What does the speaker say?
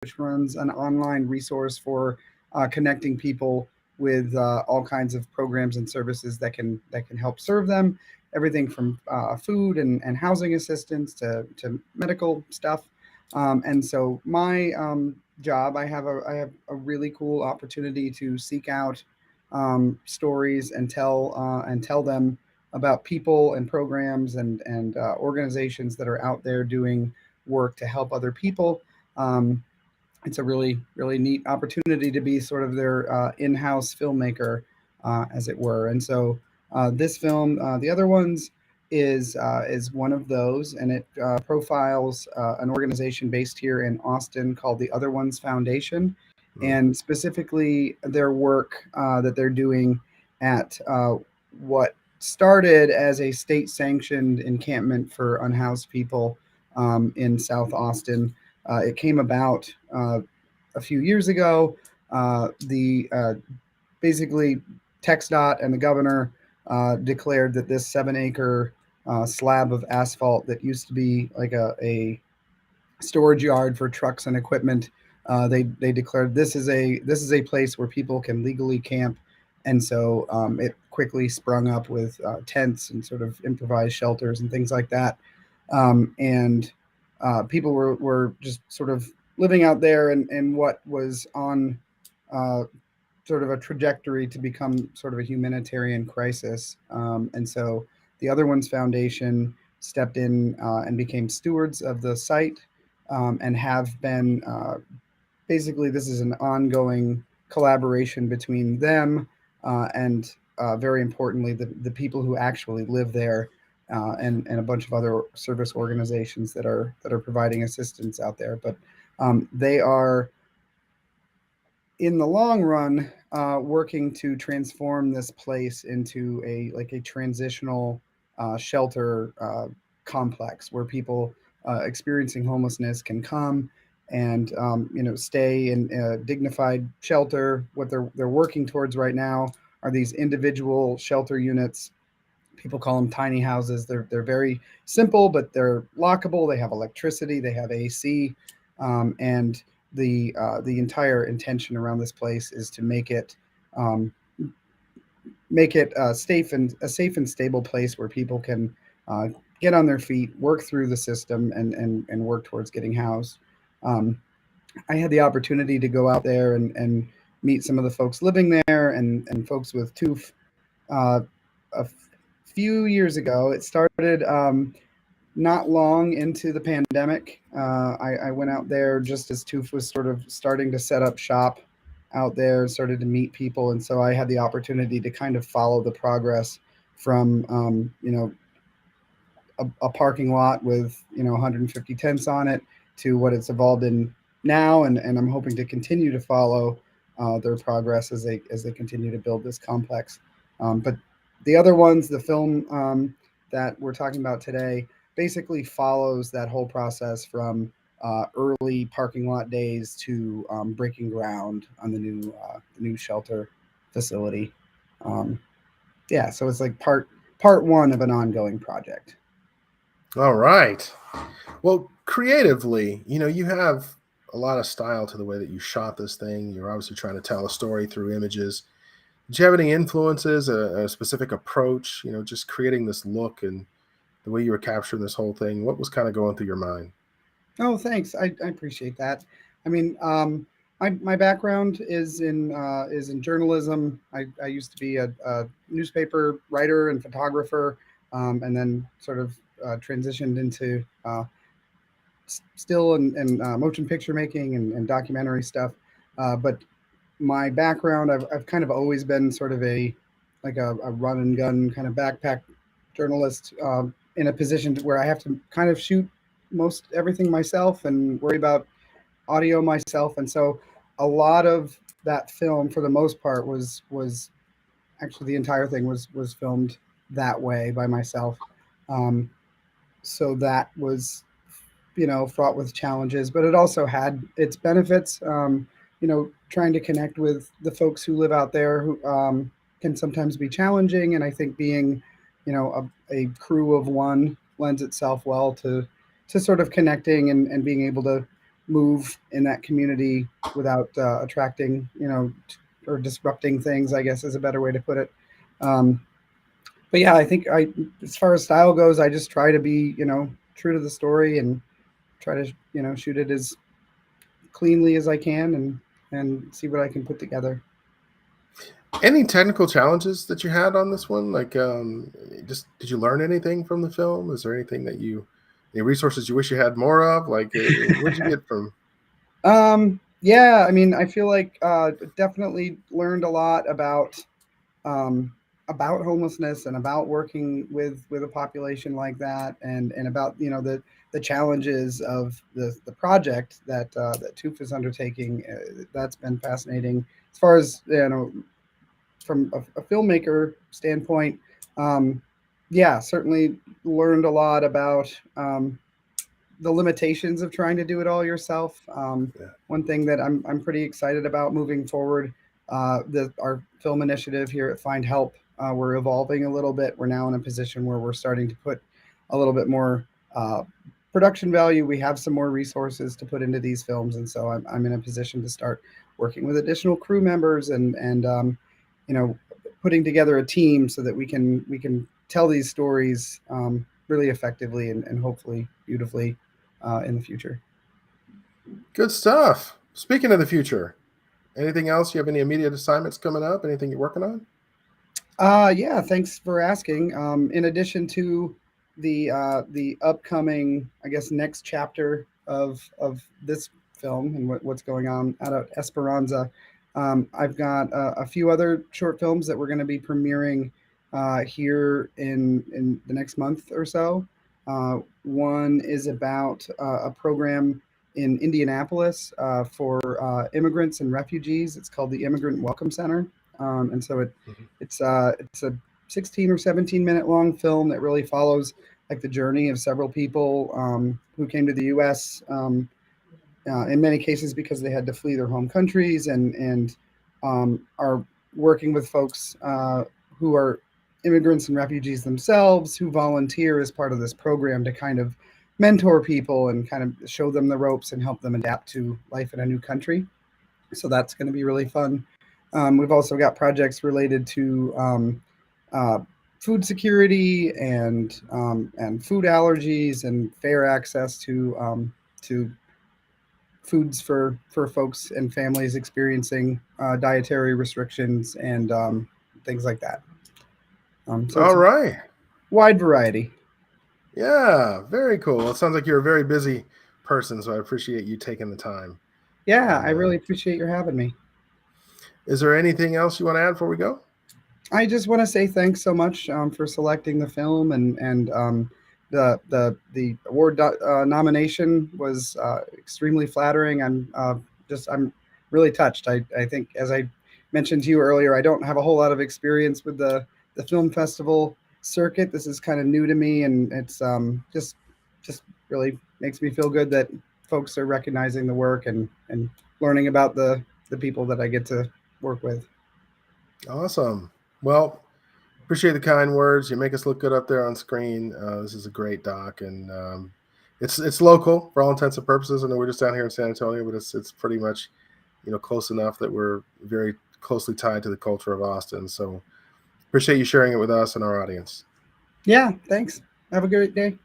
which runs an online resource for connecting people with all kinds of programs and services that can help serve them. Everything from food and housing assistance to medical stuff. And so my job, I have a really cool opportunity to seek out stories and tell them about people and programs and organizations that are out there doing work to help other people. Um, it's a really neat opportunity to be sort of their in-house filmmaker, as it were. And so this film, the other ones, is one of those, and it profiles an organization based here in Austin called the Other Ones Foundation, Mm. and specifically their work that they're doing at what started as a state-sanctioned encampment for unhoused people in South Austin. It came about a few years ago. The Basically, TxDOT and the governor declared that this 7 acre slab of asphalt that used to be like a storage yard for trucks and equipment. They declared this is a place where people can legally camp, and so it quickly sprung up with tents and sort of improvised shelters and things like that. And People were just sort of living out there and what was on uh, sort of a trajectory to become sort of a humanitarian crisis. And so the Other Ones Foundation stepped in and became stewards of the site, and have been basically, this is an ongoing collaboration between them and very importantly, the people who actually live there, and a bunch of other service organizations that are providing assistance out there. But they are, in the long run, working to transform this place into a transitional shelter complex where people experiencing homelessness can come and stay in a dignified shelter. What they're working towards right now are these individual shelter units. People call them tiny houses. They're very simple, but they're lockable. They have electricity. They have AC, and the entire intention around this place is to um, make it a safe and stable place where people can uh, get on their feet, work through the system, and work towards getting housed. Um, I had the opportunity to go out there and meet some of the folks living there and folks with TOOF a few years ago. It started not long into the pandemic. I went out there just as TOOF was sort of starting to set up shop out there, started to meet people, and so I had the opportunity to kind of follow the progress from a parking lot with 150 tents on it to what it's evolved in now, and I'm hoping to continue to follow their progress as they continue to build this complex. But the Other Ones, the film that we're talking about today, basically follows that whole process from early parking lot days to breaking ground on the new shelter facility. Um, yeah, so it's like part one of an ongoing project. All right. Well, creatively, you have a lot of style to the way that you shot this thing. You're obviously trying to tell a story through images. Did you have any influences, a specific approach, just creating this look and the way you were capturing this whole thing? What was kind of going through your mind? Oh, thanks. I appreciate that. I mean, my background is in journalism. I used to be a newspaper writer and photographer, and then sort of transitioned into still and motion picture making and documentary stuff. But my background, I've kind of always been sort of a run and gun kind of backpack journalist, in a position where I have to kind of shoot most everything myself and worry about audio myself. And so a lot of that film, for the most part, was actually, the entire thing was filmed that way by myself. Um, so that was fraught with challenges, but it also had its benefits. Trying to connect with the folks who live out there who can sometimes be challenging, and I think being a crew of one lends itself well to sort of connecting and being able to move in that community without attracting, or disrupting things, I guess is a better way to put it. Um, but yeah, I think as far as style goes, I just try to be, true to the story and try to, shoot it as cleanly as I can and see what I can put together. Any technical challenges that you had on this one? Like, just did you learn anything from the film? Is there anything that any resources you wish you had more of? Like, what'd you get from? Yeah, I mean, I feel like definitely learned a lot um, about homelessness and about working with a population like that, and about the challenges of the project that TOOF is undertaking. That's been fascinating. As far as from a filmmaker standpoint, um, yeah, certainly learned a lot about the limitations of trying to do it all yourself. Yeah. One thing that I'm pretty excited about moving forward, our film initiative here at Find Help, we're evolving a little bit. We're now in a position where we're starting to put a little bit more uh, production value. We have some more resources to put into these films, and so I'm in a position to start working with additional crew members and you know putting together a team so that we can tell these stories really effectively and hopefully beautifully in the future. Good stuff. Speaking of the future, anything else? You have any immediate assignments coming up? Anything you're working on? Yeah, thanks for asking. In addition to the upcoming, I guess, next chapter of this film and what's going on out of Esperanza, I've got a few other short films that we're going to be premiering here in the next month or so. One is about a program in Indianapolis for immigrants and refugees. It's called the Immigrant Welcome Center, and so Mhm. it's a 16 or 17-minute long film that really follows like the journey of several people who came to the U.S. In many cases because they had to flee their home countries and are working with folks who are immigrants and refugees themselves who volunteer as part of this program to kind of mentor people and kind of show them the ropes and help them adapt to life in a new country. So that's going to be really fun. We've also got projects related to uh, food security and food allergies and fair access to foods for folks and families experiencing dietary restrictions and things like that. So All it's a right. wide variety. Yeah, very cool. It sounds like you're a very busy person, so I appreciate you taking the time. Yeah, And I really appreciate your having me. is there anything else you want to add before we go? I just want to say thanks so much for selecting the film and the award nomination was extremely flattering. I'm really touched. I think as I mentioned to you earlier, I don't have a whole lot of experience with the film festival circuit. This is kind of new to me, and it's just really makes me feel good that folks are recognizing the work and learning about the people that I get to work with. Awesome. Well, appreciate the kind words. You make us look good up there on screen. This is a great doc, and it's local for all intents and purposes. I know we're just down here in San Antonio, but it's pretty much close enough that we're very closely tied to the culture of Austin. So appreciate you sharing it with us and our audience. Yeah, thanks. Have a great day.